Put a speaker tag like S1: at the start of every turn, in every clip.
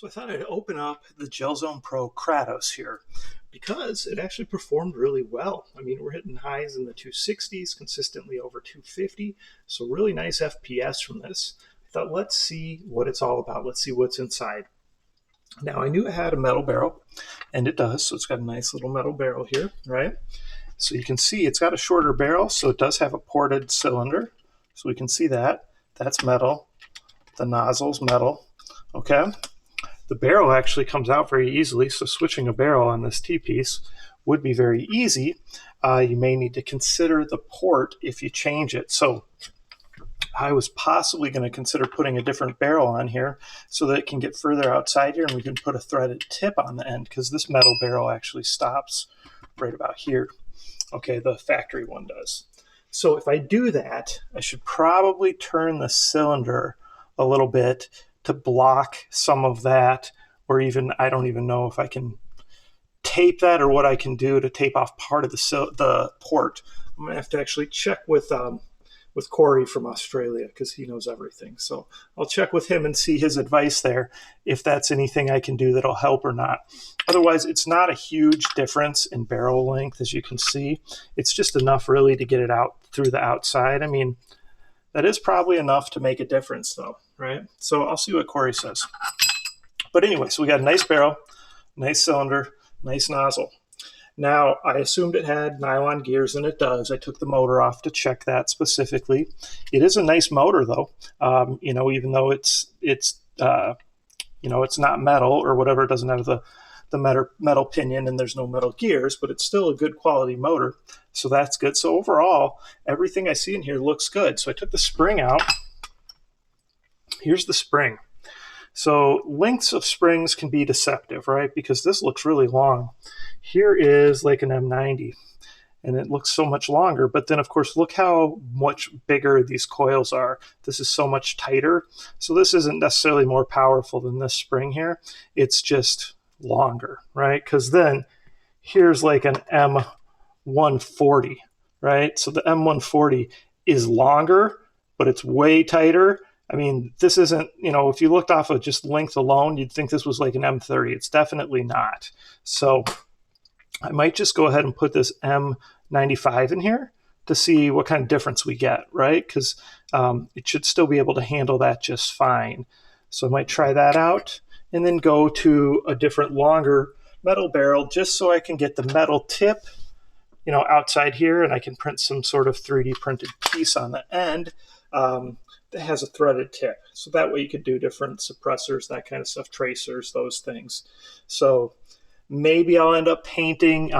S1: So I thought I'd open up the Gel Zone Pro Kratos here because it actually performed really well. I mean, we're hitting highs in the 260s, consistently over 250, so really nice FPS from this. I thought, let's see what it's all about. Let's see what's inside. Now, I knew it had a metal barrel, and it does, so it's got a nice little metal barrel here, right? So you can see it's got a shorter barrel, so it does have a ported cylinder, so we can see that. That's metal. The nozzle's metal, okay? The barrel actually comes out very easily, so switching a barrel on this T-piece would be very easy. You may need to consider the port if you change it. So I was possibly going to consider putting a different barrel on here so that it can get further outside here and we can put a threaded tip on the end, because this metal barrel actually stops right about here. Okay, the factory one does. So if I do that, I should probably turn the cylinder a little bit to block some of that, or even, I don't even know if I can tape that or what I can do to tape off part of the port. I'm gonna have to actually check with Corey from Australia, because he knows everything. So I'll check with him and see his advice there, if that's anything I can do that'll help or not. Otherwise, it's not a huge difference in barrel length, as you can see. It's just enough really to get it out through the outside. I mean, that is probably enough to make a difference though, right? So I'll see what Corey says. But anyway, so we got a nice barrel, nice cylinder, nice nozzle. Now, I assumed it had nylon gears, and it does. I took the motor off to check that specifically. It is a nice motor though, even though it's not metal or whatever, it doesn't have the metal pinion and there's no metal gears, but it's still a good quality motor. So that's good. So overall, everything I see in here looks good. So I took the spring out. Here's the spring. So lengths of springs can be deceptive, right? Because this looks really long. Here is like an M90 and it looks so much longer, but then of course, look how much bigger these coils are. This is so much tighter. So this isn't necessarily more powerful than this spring here. It's just longer, right? Because then here's like an M140, right? So the M140 is longer, but it's way tighter. I mean, this isn't, if you looked off of just length alone, you'd think this was like an M30. It's definitely not. So I might just go ahead and put this M95 in here to see what kind of difference we get, right? Because it should still be able to handle that just fine. So I might try that out and then go to a different longer metal barrel just so I can get the metal tip, outside here, and I can print some sort of 3D printed piece on the end that has a threaded tip. So that way you could do different suppressors, that kind of stuff, tracers, those things. So maybe I'll end up painting.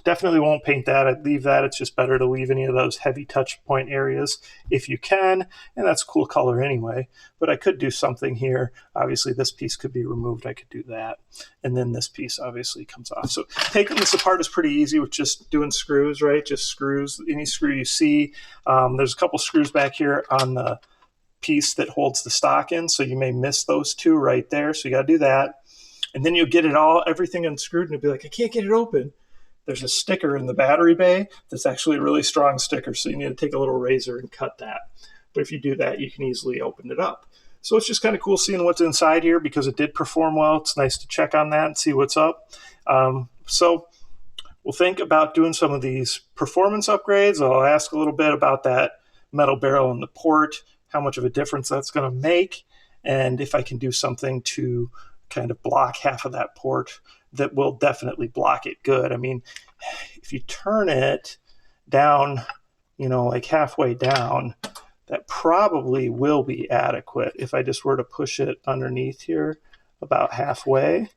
S1: Definitely won't paint that. I'd leave that. It's just better to leave any of those heavy touch point areas if you can. And that's a cool color anyway. But I could do something here. Obviously, this piece could be removed. I could do that. And then this piece obviously comes off. So taking this apart is pretty easy with just doing screws, right? Just screws, any screw you see. There's a couple screws back here on the piece that holds the stock in. So you may miss those two right there. So you got to do that. And then you'll get everything unscrewed, and you'll be like, I can't get it open. There's a sticker in the battery bay that's actually a really strong sticker, so you need to take a little razor and cut that. But if you do that, you can easily open it up. So it's just kind of cool seeing what's inside here because it did perform well. It's nice to check on that and see what's up. So we'll think about doing some of these performance upgrades. I'll ask a little bit about that metal barrel and the port, how much of a difference that's going to make, and if I can do something to kind of block half of that port that will definitely block it good. I mean, if you turn it down, like halfway down, that probably will be adequate. If I just were to push it underneath here about halfway,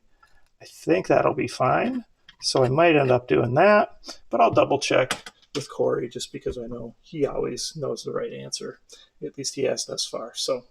S1: I think that'll be fine. So I might end up doing that, but I'll double check with Corey just because I know he always knows the right answer. At least he has thus far. So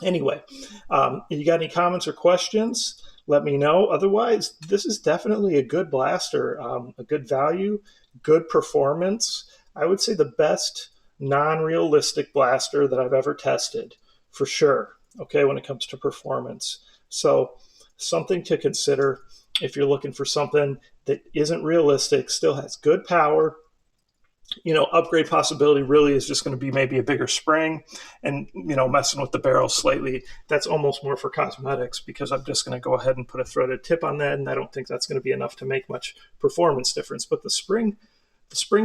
S1: anyway, if you got any comments or questions, let me know. Otherwise, this is definitely a good blaster, a good value, good performance. I would say the best non-realistic blaster that I've ever tested, for sure, okay, when it comes to performance. So something to consider if you're looking for something that isn't realistic, still has good power, upgrade possibility really is just going to be maybe a bigger spring and, messing with the barrel slightly. That's almost more for cosmetics because I'm just going to go ahead and put a threaded tip on that. And I don't think that's going to be enough to make much performance difference. But the spring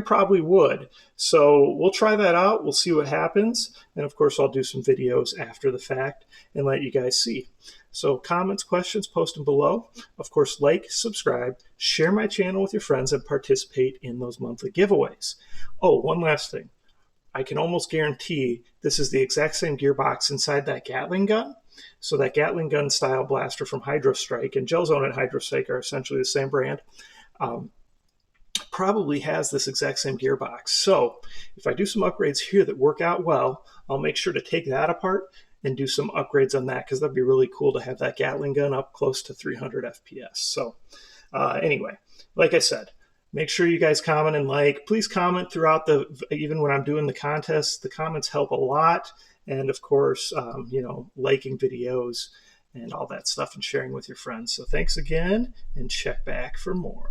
S1: probably would. So we'll try that out. We'll see what happens. And of course, I'll do some videos after the fact and let you guys see. So comments, questions, post them below. Of course, like, subscribe, share my channel with your friends, and participate in those monthly giveaways. Oh, one last thing. I can almost guarantee this is the exact same gearbox inside that Gatling gun. So that Gatling gun style blaster from Hydro Strike and Gel Zone and Hydro Strike are essentially the same brand. Probably has this exact same gearbox. So if I do some upgrades here that work out well, I'll make sure to take that apart and do some upgrades on that because that'd be really cool to have that Gatling gun up close to 300 FPS. So anyway, like I said, make sure you guys comment and like. Please comment throughout even when I'm doing the contest. The comments help a lot. And of course, liking videos and all that stuff and sharing with your friends. So thanks again, and check back for more.